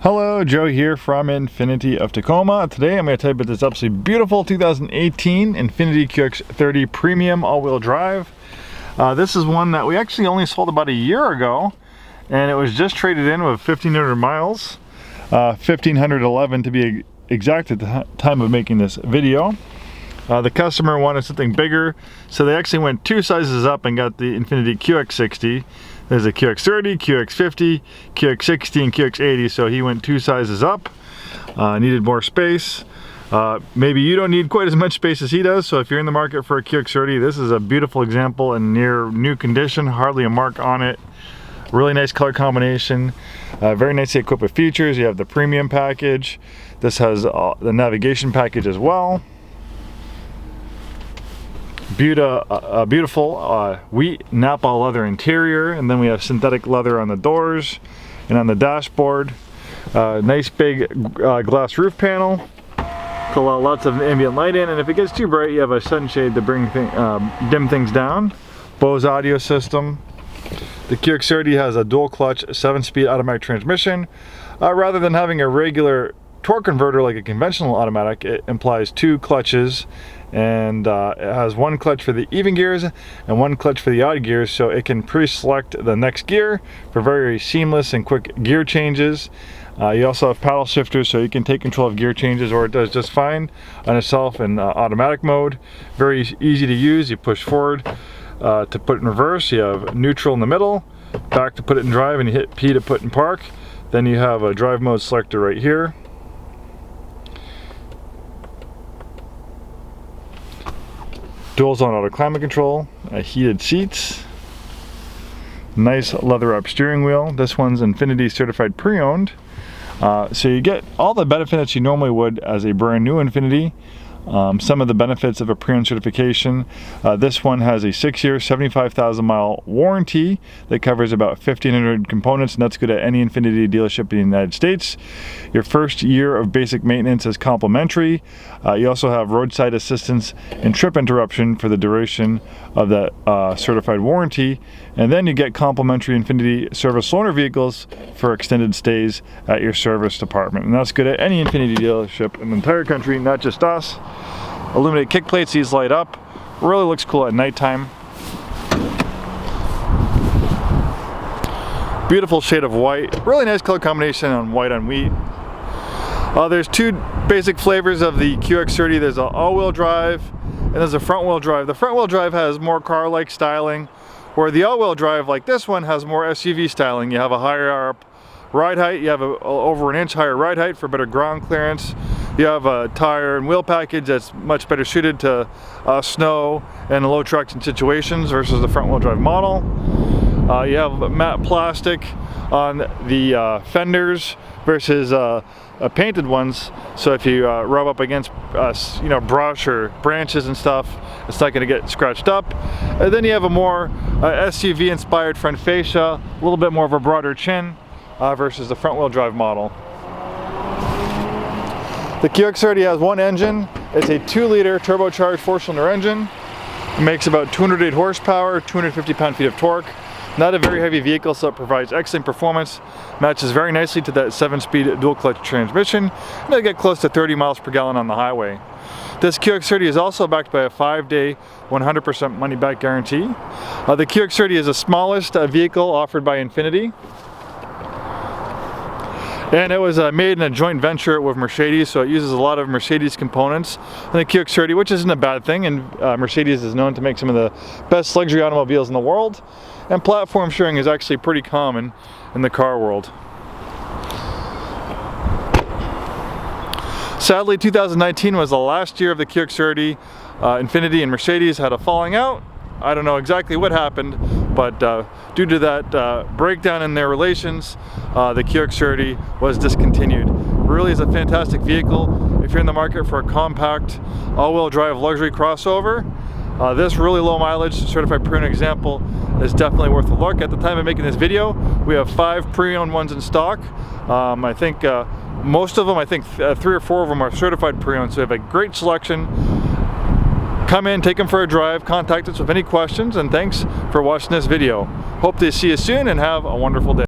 Hello, Joe here from Infiniti of Tacoma. Today I'm going to tell you about this absolutely beautiful 2018 Infiniti QX30 Premium all-wheel drive. This is one that we actually only sold about a year ago, and it was just traded in with 1,500 miles, 1,511 to be exact at the time of making this video. The customer wanted something bigger, so they actually went 2 sizes up and got the Infiniti QX60. There's a QX30, QX50, QX60, and QX80, so he went 2 sizes up. Needed more space. Maybe you don't need quite as much space as he does, so if you're in the market for a QX30, this is a beautiful example in near new condition, hardly a mark on it. Really nice color combination, very nicely equipped with features. You have the premium package. This has the navigation package as well. Beautiful wheat Napa leather interior, and then we have synthetic leather on the doors and on the dashboard. Nice big glass roof panel to allow lots of ambient light in, and if it gets too bright you have a sunshade to bring dim things down. Bose audio system. The QX30 has a dual clutch 7-speed automatic transmission. Rather than having a regular torque converter like a conventional automatic, it implies 2 clutches, and it has 1 clutch for the even gears and 1 clutch for the odd gears, so it can pre-select the next gear for very seamless and quick gear changes. You also have paddle shifters, so you can take control of gear changes, or it does just fine on itself in automatic mode. Very easy to use. You push forward to put it in reverse, you have neutral in the middle, back to put it in drive, and you hit P to put in park. Then you have a drive mode selector right here. Dual zone auto climate control, heated seats, nice leather up steering wheel. This one's Infiniti certified pre-owned, so you get all the benefits you normally would as a brand new Infiniti. Some of the benefits of a pre-owned certification. This one has a 6-year, 75,000 mile warranty that covers about 1,500 components, and that's good at any Infiniti dealership in the United States. Your first year of basic maintenance is complimentary. You also have roadside assistance and trip interruption for the duration of that certified warranty. And then you get complimentary Infiniti service loaner vehicles for extended stays at your service department. And that's good at any Infiniti dealership in the entire country, not just us. Illuminated kick plates, these light up. Really looks cool at nighttime. Beautiful shade of white. Really nice color combination on white on wheat. There's 2 basic flavors of the QX30. There's an all-wheel drive and there's a front-wheel drive. The front-wheel drive has more car-like styling, where the all-wheel drive, like this one, has more SUV styling. You have a higher ride height, you have over an inch higher ride height for better ground clearance. You have a tire and wheel package that's much better suited to snow and low traction situations versus the front-wheel drive model. You have matte plastic on the fenders versus painted ones, so if you rub up against brush or branches and stuff, it's not going to get scratched up. And then you have a more SUV inspired front fascia, a little bit more of a broader chin versus the front wheel drive model. The QX30 has 1 engine. It's a 2-liter turbocharged 4-cylinder engine. It makes about 208 horsepower, 250 pound-feet of torque. Not a very heavy vehicle, so it provides excellent performance. Matches very nicely to that 7-speed dual clutch transmission, and they get close to 30 miles per gallon on the highway. This QX30 is also backed by a 5-day, 100% money-back guarantee. The QX30 is the smallest vehicle offered by Infiniti, and it was made in a joint venture with Mercedes, so it uses a lot of Mercedes components in the QX30, which isn't a bad thing, and Mercedes is known to make some of the best luxury automobiles in the world, and platform sharing is actually pretty common in the car world. Sadly, 2019 was the last year of the QX30. Infiniti and Mercedes had a falling out. I don't know exactly what happened, but due to that breakdown in their relations, the QX30 was discontinued. Really is a fantastic vehicle if you're in the market for a compact all-wheel drive luxury crossover. This really low mileage certified pre-owned example is definitely worth a look. At the time of making this video, we have 5 pre-owned ones in stock. I think most of them, 3 or 4 of them are certified pre-owned, so we have a great selection. Come in, take them for a drive, contact us with any questions, and thanks for watching this video. Hope to see you soon and have a wonderful day.